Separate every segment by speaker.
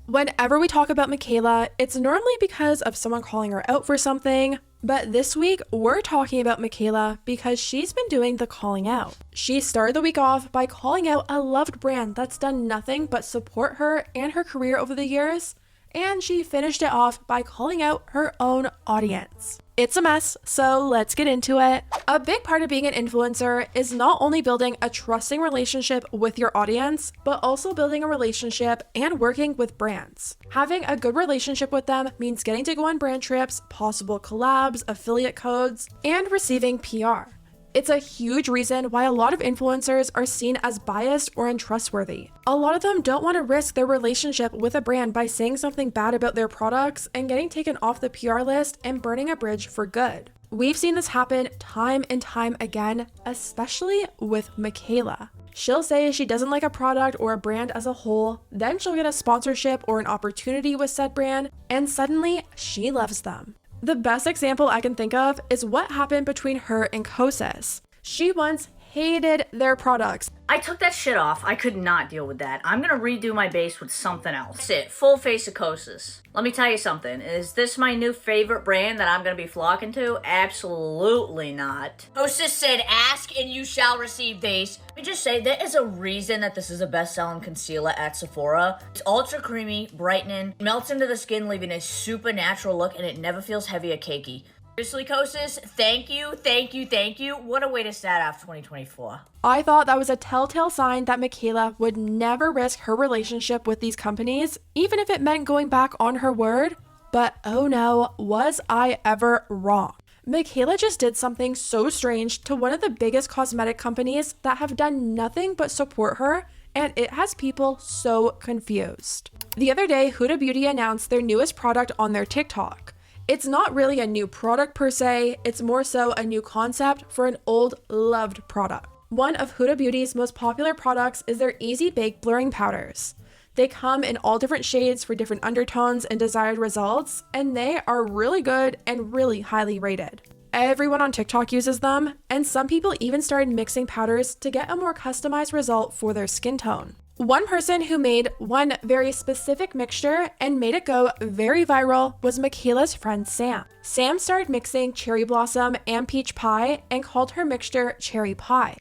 Speaker 1: Whenever we talk about Michaela, it's normally because of someone calling her out for something, but this week we're talking about Michaela because she's been doing the calling out. She started the week off by calling out a loved brand that's done nothing but support her and her career over the years, and she finished it off by calling out her own audience. It's a mess, so let's get into it. A big part of being an influencer is not only building a trusting relationship with your audience, but also building a relationship and working with brands. Having a good relationship with them means getting to go on brand trips, possible collabs, affiliate codes, and receiving PR. It's a huge reason why a lot of influencers are seen as biased or untrustworthy. A lot of them don't want to risk their relationship with a brand by saying something bad about their products and getting taken off the PR list and burning a bridge for good. We've seen this happen time and time again, especially with Michaela. She'll say she doesn't like a product or a brand as a whole, then she'll get a sponsorship or an opportunity with said brand, and suddenly she loves them. The best example I can think of is what happened between her and Kosas. She once hated their products.
Speaker 2: I took that shit off. I could not deal with that. I'm gonna redo my base with something else. That's it. Full face of Kosas. Let me tell you something. Is this my new favorite brand that I'm gonna be flocking to? Absolutely not. Kosas said, ask and you shall receive base. Let me just say, there is a reason that this is a best-selling concealer at Sephora. It's ultra creamy, brightening, melts into the skin, leaving a super natural look, and it never feels heavy or cakey. Seriously, Kosas, thank you, thank you, thank you. What a way to start off 2024.
Speaker 1: I thought that was a telltale sign that Michaela would never risk her relationship with these companies, even if it meant going back on her word. But oh no, was I ever wrong. Michaela just did something so strange to one of the biggest cosmetic companies that have done nothing but support her, and it has people so confused. The other day, Huda Beauty announced their newest product on their TikTok. It's not really a new product per se, it's more so a new concept for an old, loved product. One of Huda Beauty's most popular products is their Easy Bake Blurring Powders. They come in all different shades for different undertones and desired results, and they are really good and really highly rated. Everyone on TikTok uses them, and some people even started mixing powders to get a more customized result for their skin tone. One person who made one very specific mixture and made it go very viral was Michaela's friend Sam. Sam started mixing cherry blossom and peach pie and called her mixture cherry pie.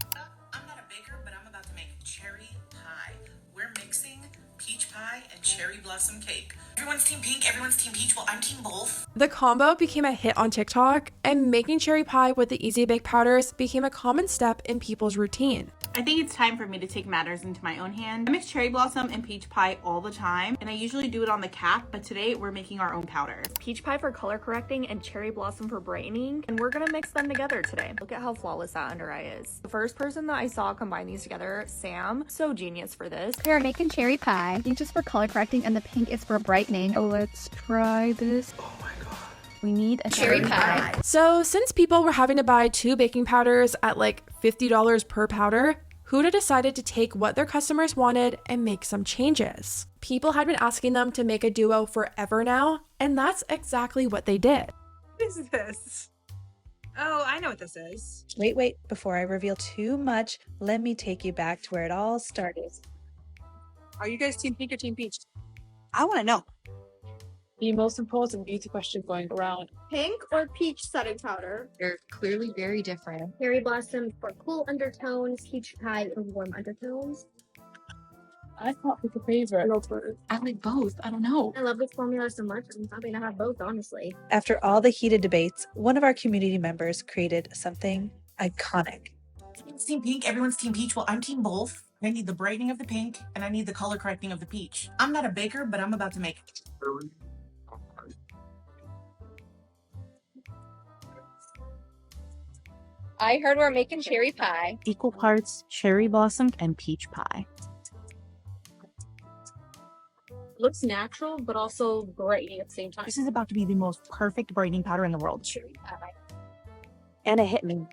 Speaker 3: I'm not a baker, but I'm about to make cherry pie. We're mixing peach pie and cherry blossom cake. Everyone's team pink, everyone's team peach. Well, I'm team both.
Speaker 1: The combo became a hit on TikTok, and making cherry pie with the Easy Bake powders became a common step in people's routine.
Speaker 4: I think it's time for me to take matters into my own hand. I mix cherry blossom and peach pie all the time, and I usually do it on the cap, but today we're making our own powder.
Speaker 5: Peach pie for color correcting and cherry blossom for brightening, and we're gonna mix them together today. Look at how flawless that under eye is. The first person that I saw combine these together, Sam, so genius for this.
Speaker 6: We are making cherry pie. Pink is for color correcting and the pink is for brightening. Oh, let's try this. Oh my god. We need a cherry pie.
Speaker 1: So since people were having to buy 2 baking powders at like $50 per powder, Huda decided to take what their customers wanted and make some changes. People had been asking them to make a duo forever now, and that's exactly what they did.
Speaker 7: What is this? Oh, I know what this is.
Speaker 8: Wait, before I reveal too much, let me take you back to where it all started.
Speaker 7: Are you guys team pink or team peach?
Speaker 4: I want to know.
Speaker 9: The most important beauty question going around.
Speaker 10: Pink or peach setting powder?
Speaker 11: They're clearly very different.
Speaker 10: Cherry blossom for cool undertones, peach pie for warm undertones.
Speaker 9: I can't pick a favorite.
Speaker 11: I like both. I don't know.
Speaker 10: I love this formula so much. I'm happy to have both, honestly.
Speaker 8: After all the heated debates, one of our community members created something iconic.
Speaker 3: Everyone's team pink, everyone's team peach. Well, I'm team both. I need the brightening of the pink, and I need the color correcting of the peach. I'm not a baker, but I'm about to make
Speaker 6: I heard we're making cherry pie.
Speaker 12: Equal parts cherry blossom and peach pie.
Speaker 5: Looks natural, but also brightening at the same time.
Speaker 12: This is about to be the most perfect brightening powder in the world.
Speaker 5: Cherry pie.
Speaker 8: And it hit me.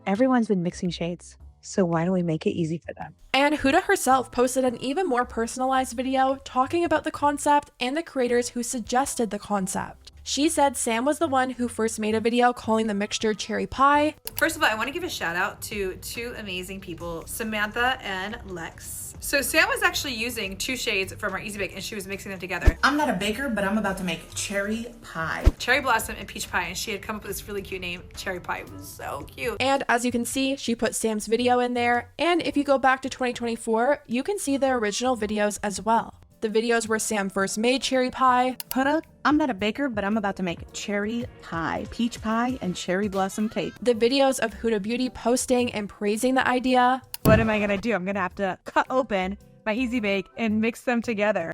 Speaker 8: Everyone's been mixing shades, so why don't we make it easy for them?
Speaker 1: And Huda herself posted an even more personalized video talking about the concept and the creators who suggested the concept. She said Sam was the one who first made a video calling the mixture cherry pie.
Speaker 7: First of all, I want to give a shout out to two amazing people, Samantha and Lex. So Sam was actually using 2 shades from our Easy Bake and she was mixing them together.
Speaker 3: I'm not a baker, but I'm about to make cherry pie.
Speaker 7: Cherry Blossom and Peach Pie, and she had come up with this really cute name, Cherry Pie. It was so cute.
Speaker 1: And as you can see, she put Sam's video in there. And if you go back to 2024, you can see the original videos as well. The videos where Sam first made cherry pie.
Speaker 12: Huda, I'm not a baker, but I'm about to make cherry pie, peach pie, and cherry blossom cake.
Speaker 1: The videos of Huda Beauty posting and praising the idea.
Speaker 12: What am I gonna do? I'm gonna have to cut open my Easy Bake and mix them together.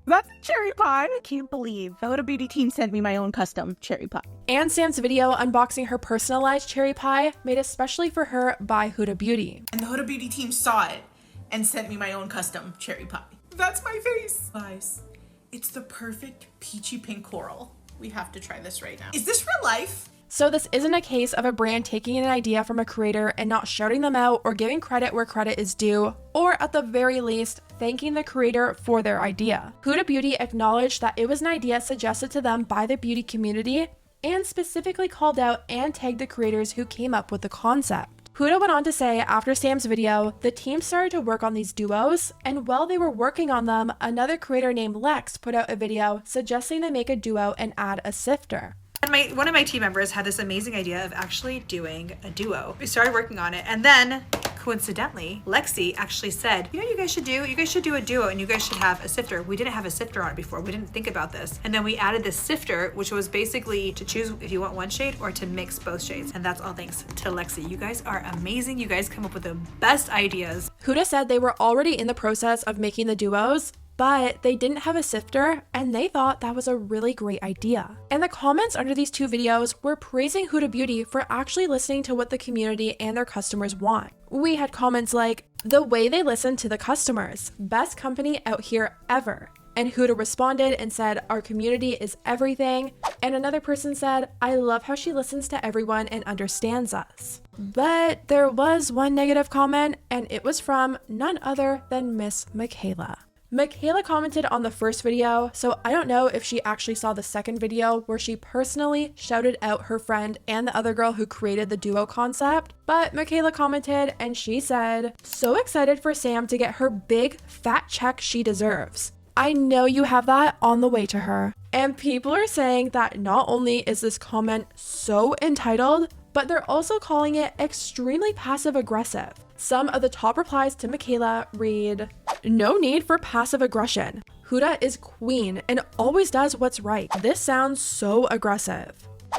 Speaker 12: That's cherry pie. I can't believe the Huda Beauty team sent me my own custom cherry pie.
Speaker 1: And Sam's video unboxing her personalized cherry pie made especially for her by Huda Beauty.
Speaker 3: And the Huda Beauty team saw it and sent me my own custom cherry pie. That's my face. Guys, it's the perfect peachy pink coral. We have to try this right now. Is this real life?
Speaker 1: So this isn't a case of a brand taking an idea from a creator and not shouting them out or giving credit where credit is due, or at the very least, thanking the creator for their idea. Huda Beauty acknowledged that it was an idea suggested to them by the beauty community and specifically called out and tagged the creators who came up with the concept. Huda went on to say after Sam's video, the team started to work on these duos, and while they were working on them, another creator named Lex put out a video suggesting they make a duo and add a sifter.
Speaker 7: And one of my team members had this amazing idea of actually doing a duo. We started working on it, and then coincidentally, Lexi actually said, you know what you guys should do? You guys should do a duo and you guys should have a sifter. We didn't have a sifter on it before. We didn't think about this. And then we added this sifter, which was basically to choose if you want one shade or to mix both shades. And that's all thanks to Lexi. You guys are amazing. You guys come up with the best ideas.
Speaker 1: Huda said they were already in the process of making the duos, but they didn't have a sifter and they thought that was a really great idea. And the comments under these 2 videos were praising Huda Beauty for actually listening to what the community and their customers want. We had comments like, the way they listen to the customers, best company out here ever. And Huda responded and said, our community is everything. And another person said, I love how she listens to everyone and understands us. But there was one negative comment, and it was from none other than Miss Michaela. Michaela commented on the first video, so I don't know if she actually saw the second video where she personally shouted out her friend and the other girl who created the duo concept, but Michaela commented and she said, so excited for Sam to get her big fat check she deserves. I know you have that on the way to her. And people are saying that not only is this comment so entitled, but they're also calling it extremely passive aggressive. Some of the top replies to Michaela read, no need for passive aggression. Huda is queen and always does what's right. This sounds so aggressive.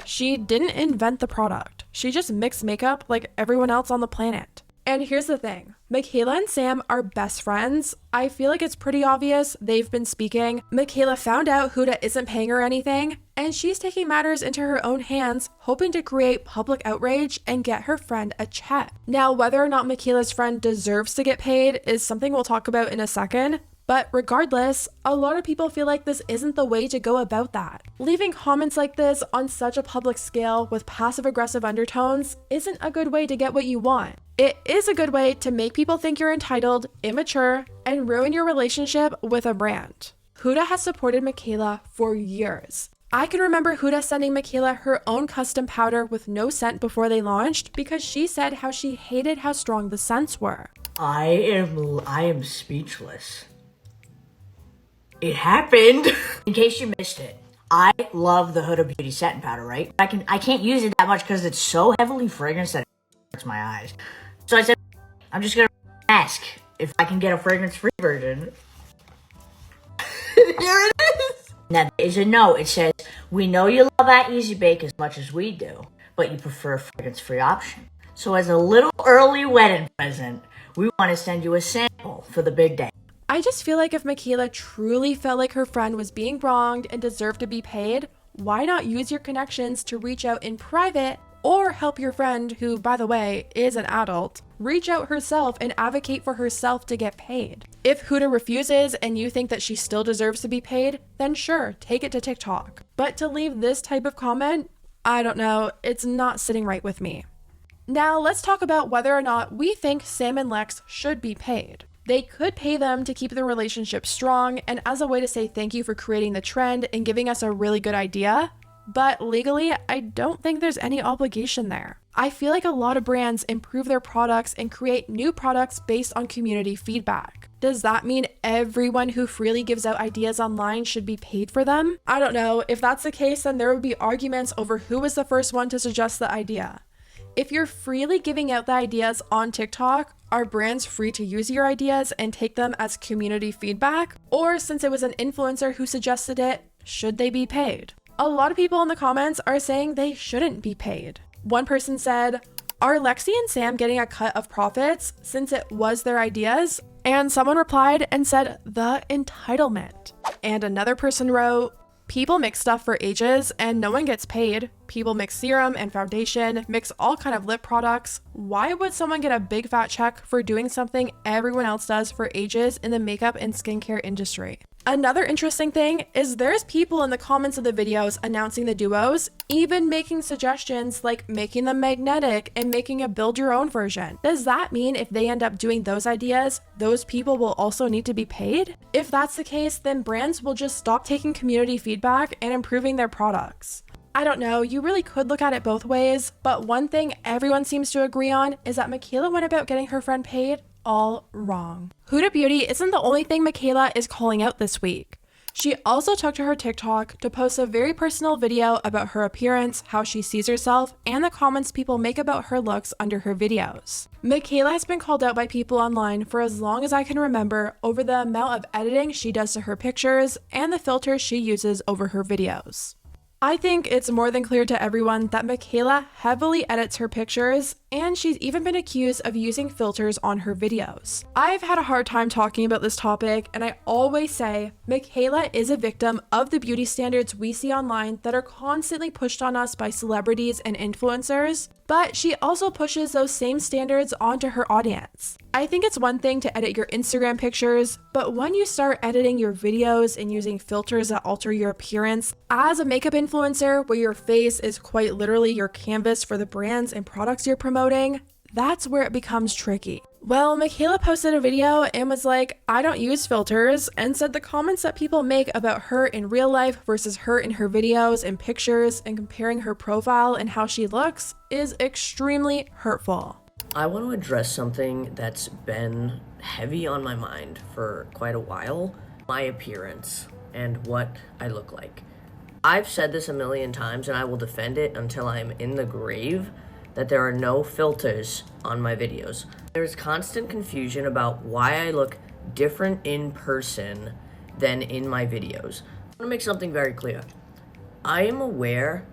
Speaker 1: She didn't invent the product. She just mixed makeup like everyone else on the planet. And here's the thing, Michaela and Sam are best friends. I feel like it's pretty obvious they've been speaking. Michaela found out Huda isn't paying her anything, and she's taking matters into her own hands, hoping to create public outrage and get her friend a check. Now, whether or not Michaela's friend deserves to get paid is something we'll talk about in a second. But regardless, a lot of people feel like this isn't the way to go about that. Leaving comments like this on such a public scale with passive-aggressive undertones isn't a good way to get what you want. It is a good way to make people think you're entitled, immature, and ruin your relationship with a brand. Huda has supported Michaela for years. I can remember Huda sending Michaela her own custom powder with no scent before they launched because she said how she hated how strong the scents were.
Speaker 2: I am speechless. It happened. In case you missed it, I love the Huda Beauty satin powder, right? I can't use it that much because it's so heavily fragranced that it hurts my eyes. So I said, I'm just gonna ask if I can get a fragrance-free version. Here it is. Now there is a note. It says, we know you love that Easy Bake as much as we do, but you prefer a fragrance-free option. So as a little early wedding present, we want to send you a sample for the big day.
Speaker 1: I just feel like if Michaela truly felt like her friend was being wronged and deserved to be paid, why not use your connections to reach out in private or help your friend, who, by the way, is an adult, reach out herself and advocate for herself to get paid? If Huda refuses and you think that she still deserves to be paid, then sure, take it to TikTok. But to leave this type of comment, I don't know, it's not sitting right with me. Now let's talk about whether or not we think Sam and Lex should be paid. They could pay them to keep the relationship strong and as a way to say thank you for creating the trend and giving us a really good idea. But legally, I don't think there's any obligation there. I feel like a lot of brands improve their products and create new products based on community feedback. Does that mean everyone who freely gives out ideas online should be paid for them? I don't know. If that's the case, then there would be arguments over who was the first one to suggest the idea. If you're freely giving out the ideas on TikTok, are brands free to use your ideas and take them as community feedback? Or since it was an influencer who suggested it, should they be paid? A lot of people in the comments are saying they shouldn't be paid. One person said, "Are Lexi and Sam getting a cut of profits since it was their ideas?" And someone replied and said, "The entitlement." And another person wrote, "People mix stuff for ages and no one gets paid. People mix serum and foundation, mix all kind of lip products. Why would someone get a big fat check for doing something everyone else does for ages in the makeup and skincare industry?" Another interesting thing is there's people in the comments of the videos announcing the duos, even making suggestions like making them magnetic and making a build your own version. Does that mean if they end up doing those ideas, those people will also need to be paid? If that's the case, then brands will just stop taking community feedback and improving their products. I don't know, you really could look at it both ways, but one thing everyone seems to agree on is that Michaela went about getting her friend paid all wrong. Huda Beauty isn't the only thing Michaela is calling out this week. She also took to her TikTok to post a very personal video about her appearance, how she sees herself, and the comments people make about her looks under her videos. Michaela has been called out by people online for as long as I can remember over the amount of editing she does to her pictures and the filters she uses over her videos. I think it's more than clear to everyone that Michaela heavily edits her pictures, and she's even been accused of using filters on her videos. I've had a hard time talking about this topic, and I always say Michaela is a victim of the beauty standards we see online that are constantly pushed on us by celebrities and influencers, but she also pushes those same standards onto her audience. I think it's one thing to edit your Instagram pictures, but when you start editing your videos and using filters that alter your appearance, as a makeup influencer where your face is quite literally your canvas for the brands and products you're promoting, that's where it becomes tricky. Well, Michaela posted a video and was like, "I don't use filters," and said the comments that people make about her in real life versus her in her videos and pictures and comparing her profile and how she looks is extremely hurtful.
Speaker 13: I want to address something that's been heavy on my mind for quite a while, my appearance and what I look like. I've said this a million times and I will defend it until I'm in the grave, that there are no filters on my videos. There's constant confusion about why I look different in person than in my videos. I want to make something very clear. I am aware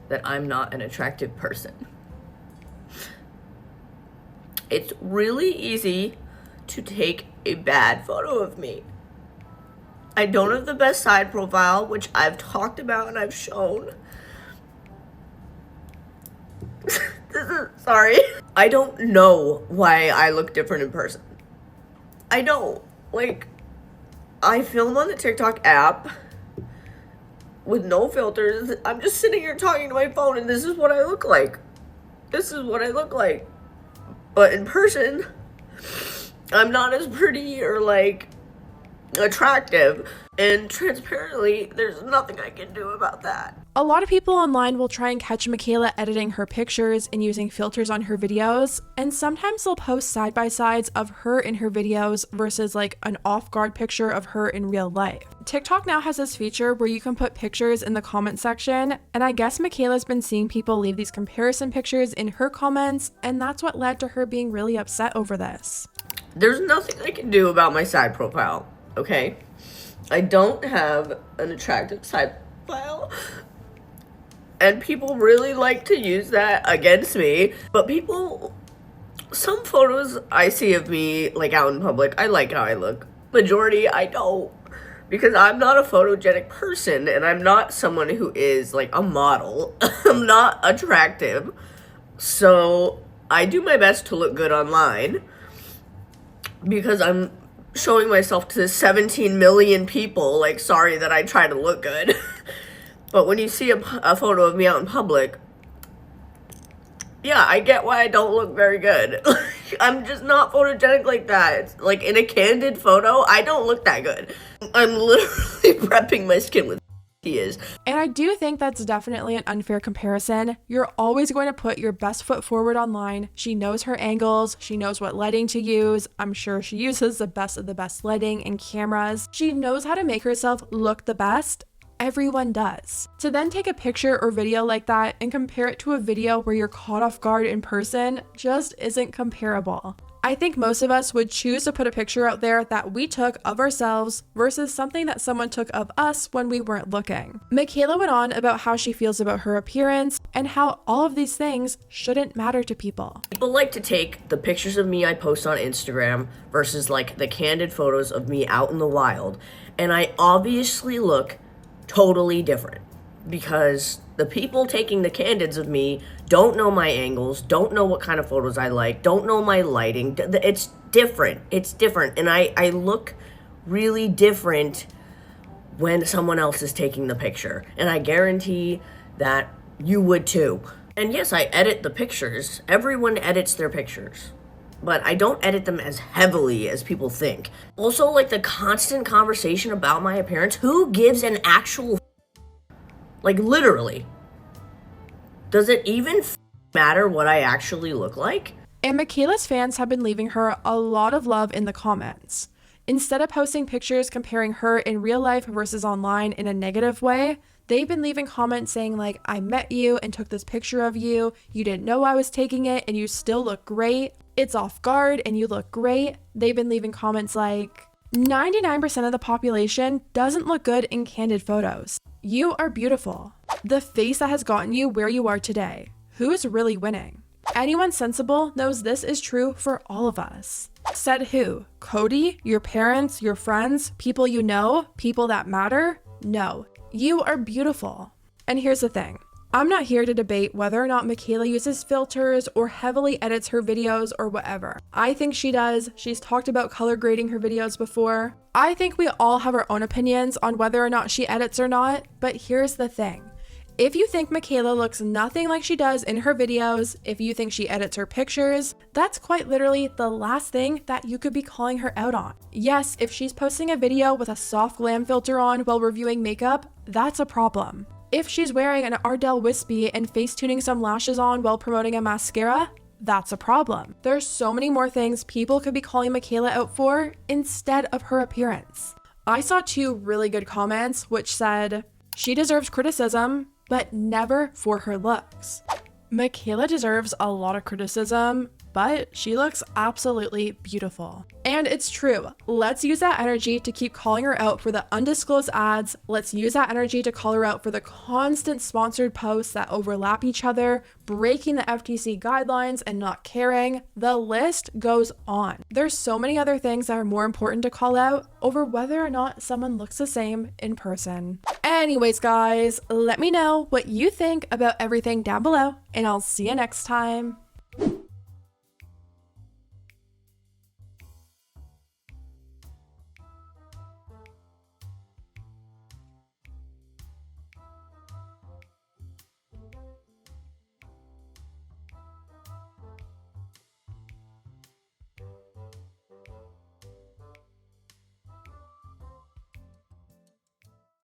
Speaker 13: that I'm not an attractive person. It's really easy to take a bad photo of me. I don't have the best side profile, which I've talked about and I've shown. Sorry. I don't know why I look different in person. I don't. Like, I film on the TikTok app with no filters. I'm just sitting here talking to my phone and this is what I look like. This is what I look like. But in person, I'm not as pretty or like attractive, and transparently, there's nothing I can do about that.
Speaker 1: A lot of people online will try and catch Michaela editing her pictures and using filters on her videos, and sometimes they'll post side-by-sides of her in her videos versus like an off-guard picture of her in real life. TikTok now has this feature where you can put pictures in the comment section, and I guess Michaela's been seeing people leave these comparison pictures in her comments, and that's what led to her being really upset over this.
Speaker 13: There's nothing I can do about my side profile, okay? I don't have an attractive side profile, and people really like to use that against me. But some photos I see of me like out in public, I like how I look. Majority, I don't, because I'm not a photogenic person and I'm not someone who is like a model. I'm not attractive, so I do my best to look good online because I'm showing myself to 17 million people. Like, sorry that I try to look good. But when you see a photo of me out in public, yeah, I get why I don't look very good. I'm just not photogenic like that. It's like in a candid photo, I don't look that good. I'm literally prepping my skin with he is.
Speaker 1: And I do think that's definitely an unfair comparison. You're always going to put your best foot forward online. She knows her angles. She knows what lighting to use. I'm sure she uses the best of the best lighting and cameras. She knows how to make herself look the best. Everyone does. To then take a picture or video like that and compare it to a video where you're caught off guard in person just isn't comparable. I think most of us would choose to put a picture out there that we took of ourselves versus something that someone took of us when we weren't looking. Michaela went on about how she feels about her appearance and how all of these things shouldn't matter to people.
Speaker 13: People like to take the pictures of me I post on Instagram versus like the candid photos of me out in the wild, and I obviously look totally different because the people taking the candids of me don't know my angles, don't know what kind of photos I like, don't know my lighting. It's different. It's different. And I look really different when someone else is taking the picture. And I guarantee that you would too. And yes, I edit the pictures. Everyone edits their pictures. But I don't edit them as heavily as people think. Also, like the constant conversation about my appearance. Who gives an actual like literally? Does it even matter what I actually look like?
Speaker 1: And Michaela's fans have been leaving her a lot of love in the comments. Instead of posting pictures comparing her in real life versus online in a negative way, they've been leaving comments saying like, I met you and took this picture of you, you didn't know I was taking it and you still look great, it's off guard and you look great. They've been leaving comments like, 99% of the population doesn't look good in candid photos. You are beautiful. The face that has gotten you where you are today. Who is really winning? Anyone sensible knows this is true for all of us. Said who? Cody? Your parents? Your friends? People you know? People that matter? No. You are beautiful. And here's the thing. I'm not here to debate whether or not Michaela uses filters or heavily edits her videos or whatever. I think she does. She's talked about color grading her videos before. I think we all have our own opinions on whether or not she edits or not, but here's the thing. If you think Michaela looks nothing like she does in her videos, if you think she edits her pictures, that's quite literally the last thing that you could be calling her out on. Yes, if she's posting a video with a soft glam filter on while reviewing makeup, that's a problem. If she's wearing an Ardell wispy and face tuning some lashes on while promoting a mascara, that's a problem. There's so many more things people could be calling Michaela out for instead of her appearance. I saw 2 really good comments which said, she deserves criticism, but never for her looks. Michaela deserves a lot of criticism, but she looks absolutely beautiful. And it's true. Let's use that energy to keep calling her out for the undisclosed ads. Let's use that energy to call her out for the constant sponsored posts that overlap each other, breaking the FTC guidelines and not caring. The list goes on. There's so many other things that are more important to call out over whether or not someone looks the same in person. Anyways, guys, let me know what you think about everything down below, and I'll see you next time.